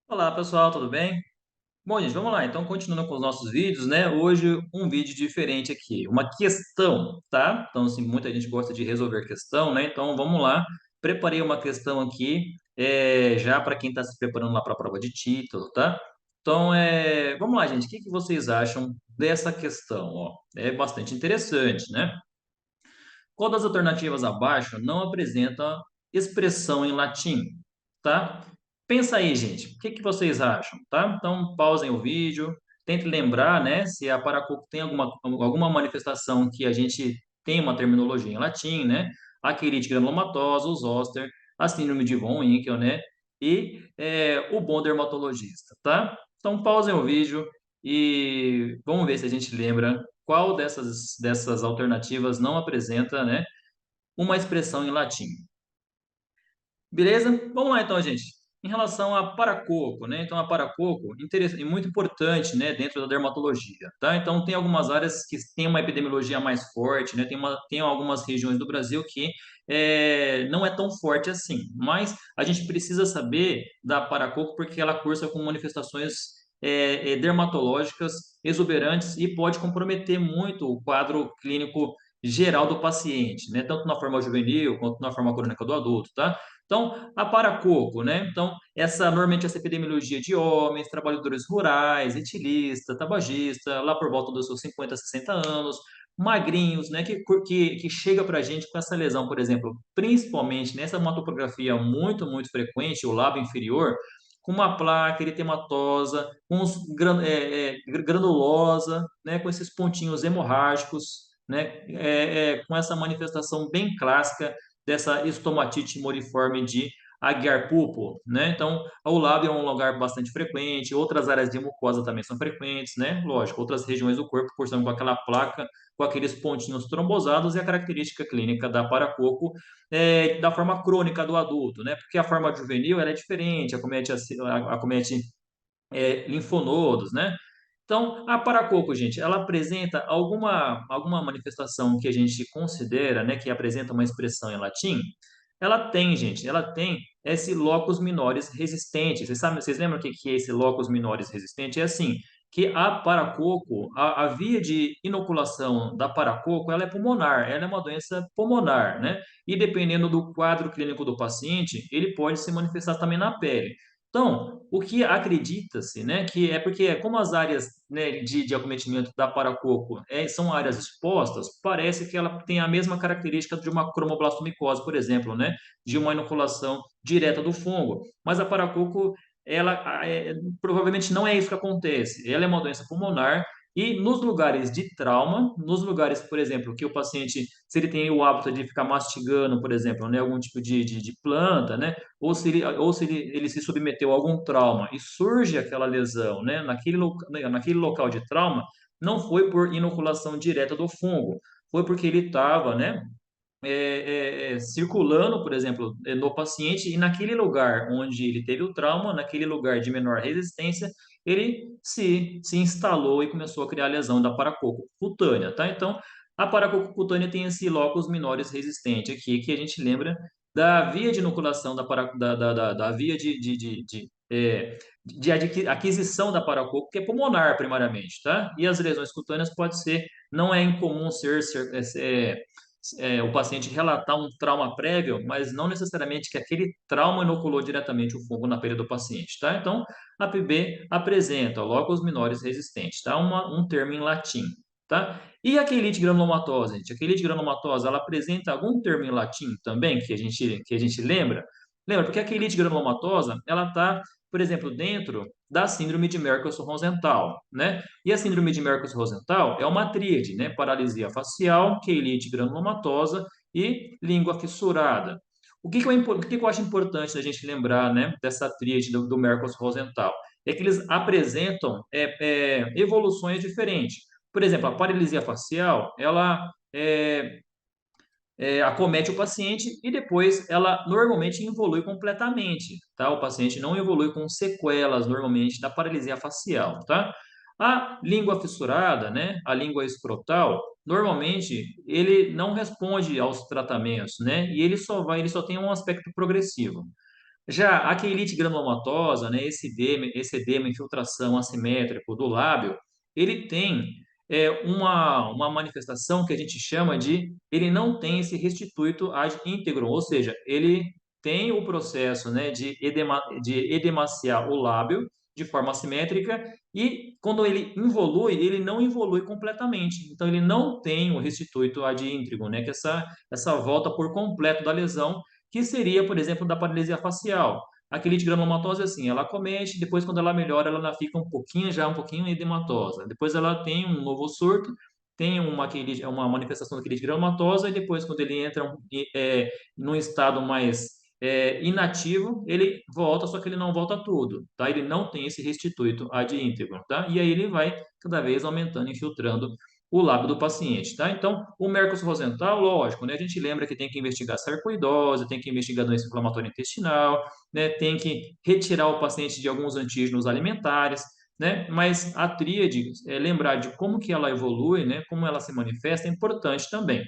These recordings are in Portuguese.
Olá pessoal, tudo bem? Bom, gente, vamos lá. Então, continuando com os nossos vídeos, né? Hoje um vídeo diferente aqui, uma questão, tá? Então, assim, muita gente gosta de resolver questão, né? Então, vamos lá. Preparei uma questão aqui, já para quem está se preparando lá para a prova de título, tá? Então, vamos lá, gente. O que que vocês acham dessa questão? Ó, é bastante interessante, né? Qual das alternativas abaixo não apresenta expressão em latim, tá? Pensa aí, gente, o que que vocês acham, tá? Então, pausem o vídeo, tente lembrar, né, se a Paracoco tem alguma manifestação que a gente tem uma terminologia em latim, né? A querite granulomatosa, o zoster, a síndrome de von Wickel, né? E o bom dermatologista, tá? Então, pausem o vídeo e vamos ver se a gente lembra qual dessas alternativas não apresenta, né, uma expressão em latim. Beleza? Vamos lá então, gente. Em relação a paracoco, né? Então, a paracoco é muito importante, né, dentro da dermatologia, tá? Então, tem algumas áreas que têm uma epidemiologia mais forte, né? Tem algumas regiões do Brasil que não é tão forte assim, mas a gente precisa saber da paracoco porque ela cursa com manifestações dermatológicas exuberantes e pode comprometer muito o quadro clínico geral do paciente, né? Tanto na forma juvenil quanto na forma crônica do adulto, tá? Então, a paracoco, né? Então, normalmente essa epidemiologia de homens, trabalhadores rurais, etilista, tabagista, lá por volta dos seus 50, 60 anos, magrinhos, né? Que chega para a gente com essa lesão, por exemplo, principalmente nessa hematopografia muito frequente, o lábio inferior, com uma placa eritematosa, granulosa, né? Com esses pontinhos hemorrágicos, né? Com essa manifestação bem clássica dessa estomatite moriforme de Aguiar-Pupo, né? Então, o lábio é um lugar bastante frequente, outras áreas de mucosa também são frequentes, né? Lógico, outras regiões do corpo cursam com aquela placa, com aqueles pontinhos trombosados e a característica clínica da paracoco da forma crônica do adulto, né? Porque a forma juvenil ela é diferente, acomete linfonodos, né? Então, a paracoco, gente, ela apresenta alguma manifestação que a gente considera, né, que apresenta uma expressão em latim? Ela tem, gente, ela tem esse locus minores resistente. Vocês sabem, vocês lembram o que que é esse locus minores resistente? É assim, que a paracoco, a via de inoculação da paracoco, ela é pulmonar, ela é uma doença pulmonar, né? E dependendo do quadro clínico do paciente, ele pode se manifestar também na pele. Então, o que acredita-se, né, que é porque como as áreas, né, de acometimento da paracoco são áreas expostas, parece que ela tem a mesma característica de uma cromoblastomicose, por exemplo, né, de uma inoculação direta do fungo. Mas a paracoco, provavelmente não é isso que acontece. Ela é uma doença pulmonar e nos lugares de trauma, nos lugares, por exemplo, que o paciente, se ele tem o hábito de ficar mastigando, por exemplo, né, algum tipo de planta, né, ou se ele se submeteu a algum trauma e surge aquela lesão, né, naquele local de trauma, não foi por inoculação direta do fungo, foi porque ele estava, né, circulando, por exemplo, no paciente e naquele lugar onde ele teve o trauma, naquele lugar de menor resistência, ele se instalou e começou a criar a lesão da paracoco cutânea, tá? Então, a paracoco cutânea tem esse locus minores resistente aqui, que a gente lembra da via de inoculação da via de aquisição da paracoco, que é pulmonar primariamente, tá? E as lesões cutâneas pode ser, não é incomum o paciente relatar um trauma prévio, mas não necessariamente que aquele trauma inoculou diretamente o fungo na pele do paciente, tá? Então, a PB apresenta locus minores resistentes, tá? Um termo em latim, tá? E a quelite granulomatosa, gente? A quelite granulomatosa, ela apresenta algum termo em latim também que a gente lembra? Lembra? Porque a quelite granulomatosa, ela tá, por exemplo, dentro da síndrome de Merkel-Rosenthal, né? E a síndrome de Merkel-Rosenthal é uma tríade, né? Paralisia facial, quelite granulomatosa e língua fissurada. O que que eu acho importante a gente lembrar, né, dessa tríade do Merkel-Rosenthal? É que eles apresentam evoluções diferentes. Por exemplo, a paralisia facial, ela acomete o paciente e depois ela normalmente evolui completamente, tá? O paciente não evolui com sequelas normalmente da paralisia facial, tá? A língua fissurada, né? A língua escrotal, normalmente ele não responde aos tratamentos, né? E ele só tem um aspecto progressivo. Já a quelite granulomatosa, né, esse edema, infiltração assimétrico do lábio, ele tem uma manifestação que a gente chama de, ele não tem esse restituito ad íntegro, ou seja, ele tem o processo, né, de edemaciar o lábio de forma assimétrica e quando ele involui, ele não involui completamente. Então, ele não tem o restituito ad íntegro, né, que é essa volta por completo da lesão que seria, por exemplo, da paralisia facial. A quelite granulomatose, assim, ela acomete, depois quando ela melhora, ela fica um pouquinho edematosa. Depois ela tem um novo surto, tem uma manifestação da quelite granulomatosa, e depois quando ele entra num estado mais inativo, ele volta, só que ele não volta tudo, tá? Ele não tem esse restituito ad íntegro, tá? E aí ele vai cada vez aumentando, infiltrando o lábio do paciente, tá? Então, o Mercos rosental, lógico, né? A gente lembra que tem que investigar sarcoidose, tem que investigar doença inflamatória intestinal, né? Tem que retirar o paciente de alguns antígenos alimentares, né? Mas a tríade, lembrar de como que ela evolui, né? Como ela se manifesta é importante também,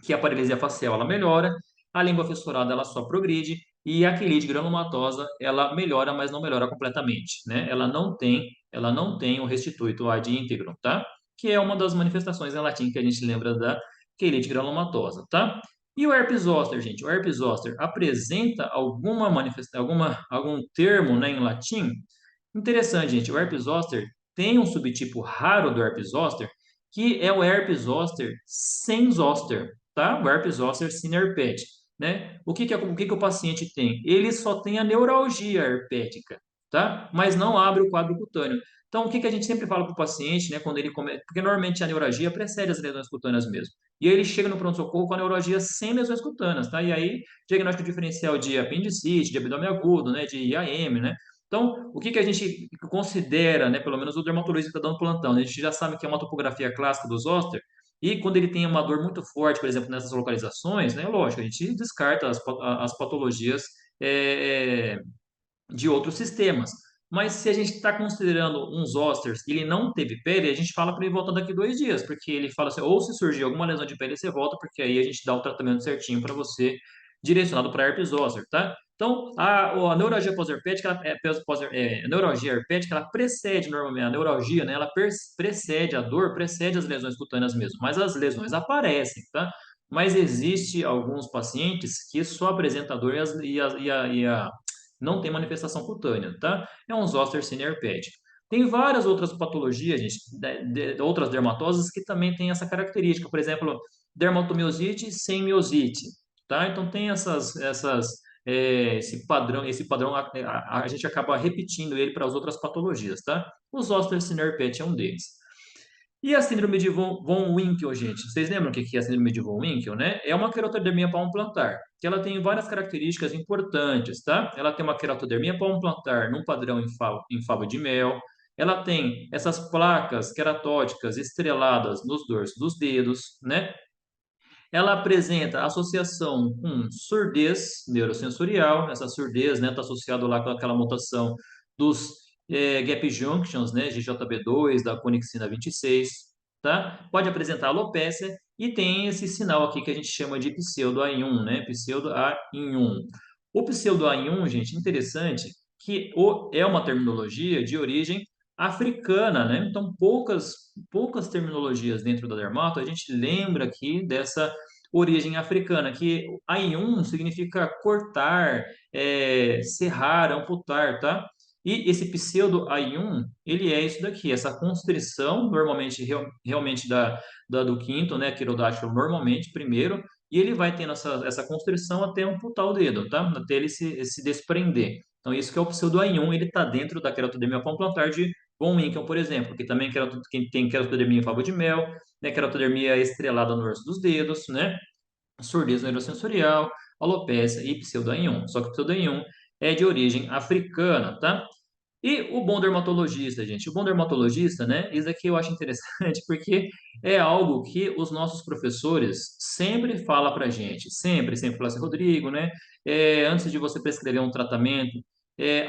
que a paralisia facial ela melhora, a língua fissurada ela só progride e a quelite granulomatosa ela melhora, mas não melhora completamente, né? Ela não tem o restituito ad íntegro, tá? Que é uma das manifestações em latim que a gente lembra da quelite granulomatosa, tá? E o herpes zoster, gente, o herpes zoster apresenta algum termo, né, em latim? Interessante, gente, o herpes zoster tem um subtipo raro do herpes zoster, que é o herpes zoster sem zoster, tá? O herpes zoster sem herpete, né? O que que o paciente tem? Ele só tem a neuralgia herpética, tá? Mas não abre o quadro cutâneo. Então, o que que a gente sempre fala para o paciente, né, quando ele começa, porque normalmente a neuralgia precede as lesões cutâneas mesmo. E aí ele chega no pronto-socorro com a neuralgia sem lesões cutâneas, tá? E aí, diagnóstico diferencial de apendicite, de abdômen agudo, né, de IAM, né? Então, o que que a gente considera, né, pelo menos o dermatologista que está dando plantão, né? A gente já sabe que é uma topografia clássica do zoster, e quando ele tem uma dor muito forte, por exemplo, nessas localizações, né, lógico, a gente descarta as patologias é, de outros sistemas. Mas se a gente está considerando uns zosters e ele não teve pele, a gente fala para ele voltar daqui 2 dias, porque ele fala assim, ou se surgir alguma lesão de pele, você volta, porque aí a gente dá o tratamento certinho para você, direcionado para herpes zoster, tá? Então, a neuralgia pós-herpética, a neuralgia herpética, ela precede normalmente, a neuralgia, né, ela precede a dor, precede as lesões cutâneas mesmo, mas as lesões aparecem, tá? Mas existe alguns pacientes que só apresentam a dor não tem manifestação cutânea, tá? É um zoster cineherpético. Tem várias outras patologias, gente, outras dermatoses que também têm essa característica. Por exemplo, dermatomiosite sem miosite, tá? Então tem esse padrão a gente acaba repetindo ele para as outras patologias, tá? O zoster cineherpético é um deles. E a síndrome de von Winkel, gente? Vocês lembram o que é a síndrome de von Winkel, né? É uma queratodermia palmoplantar, que ela tem várias características importantes, tá? Ela tem uma queratodermia palmoplantar num padrão em favo de mel. Ela tem essas placas queratóticas estreladas nos dorsos dos dedos, né? Ela apresenta associação com surdez neurosensorial. Essa surdez, né, está associado lá com aquela mutação dos gap junctions, né, GJB2, da conexina 26, tá? Pode apresentar alopécia e tem esse sinal aqui que a gente chama de pseudo-A1, né, pseudo-A1. O pseudo-A1, gente, interessante, que é uma terminologia de origem africana, né? Então, poucas terminologias dentro da dermato, a gente lembra aqui dessa origem africana, que Ayun significa cortar, serrar, amputar, tá? E esse pseudo Ayun, ele é isso daqui, essa constrição, normalmente, realmente do quinto, né, quirodátilo, normalmente, primeiro, e ele vai tendo essa constrição até amputar o dedo, tá? Até ele se desprender. Então, isso que é o pseudo Ayun, ele está dentro da queratodermia palmoplantar de von Winkel, por exemplo, que também quem tem queratodermia em favo de mel, né, queratodermia estrelada no dorso dos dedos, né? Surdez neurosensorial, alopécia e pseudo-A1. Só que o pseudo-A1 é de origem africana, tá? E o bom dermatologista, gente? O bom dermatologista, né? Isso aqui eu acho interessante porque é algo que os nossos professores sempre falam pra gente. Sempre falam assim, Rodrigo, né? Antes de você prescrever um tratamento,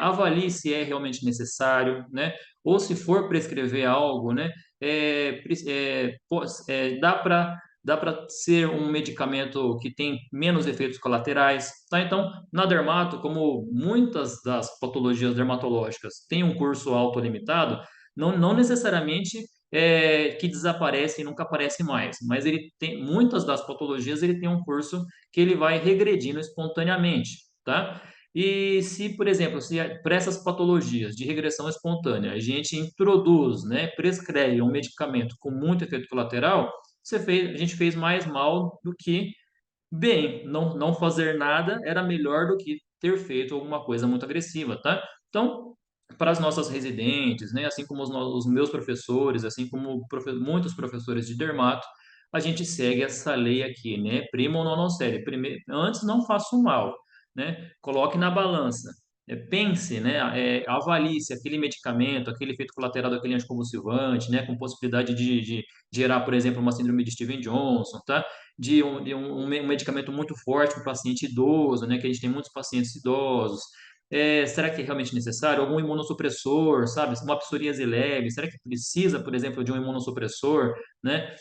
avalie se é realmente necessário, né? Ou se for prescrever algo, né? Dá para dá para ser um medicamento que tem menos efeitos colaterais, tá? Então, na dermato, como muitas das patologias dermatológicas têm um curso autolimitado, não necessariamente que desaparece e nunca aparece mais, mas ele tem muitas das patologias ele tem um curso que ele vai regredindo espontaneamente, tá? E se, por exemplo, se para essas patologias de regressão espontânea a gente introduz, né, prescreve um medicamento com muito efeito colateral, a gente fez mais mal do que bem. Não fazer nada era melhor do que ter feito alguma coisa muito agressiva, tá? Então, para as nossas residentes, né, assim como os meus professores, assim como muitos professores de dermato, a gente segue essa lei aqui, né? Prima ou não série. Primeiro, antes não faça o mal, né? Coloque na balança. Pense, né? Avalie se aquele medicamento, aquele efeito colateral daquele anticonvulsivante, né? Com possibilidade de gerar, por exemplo, uma síndrome de Steven Johnson, tá? Um medicamento muito forte para o paciente idoso, né? Que a gente tem muitos pacientes idosos. Será que é realmente necessário? Algum imunossupressor, sabe? Uma psoríase leve, será que precisa, por exemplo, de um imunossupressor, né?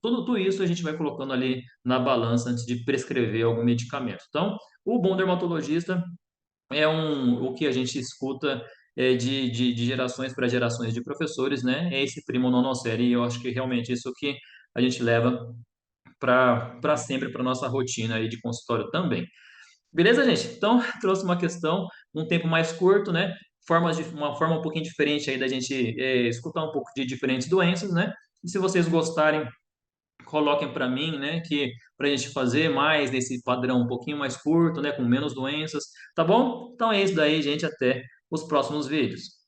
Tudo isso a gente vai colocando ali na balança antes de prescrever algum medicamento. Então, o bom dermatologista o que a gente escuta de gerações para gerações de professores, né? É esse primo nonocere, e eu acho que realmente isso que a gente leva para sempre para nossa rotina aí de consultório também. Beleza, gente? Então, trouxe uma questão, um tempo mais curto, né? Uma forma um pouquinho diferente aí da gente escutar um pouco de diferentes doenças, né? E se vocês gostarem, coloquem para mim, né? Que para a gente fazer mais nesse padrão um pouquinho mais curto, né? Com menos doenças, tá bom? Então é isso daí, gente. Até os próximos vídeos.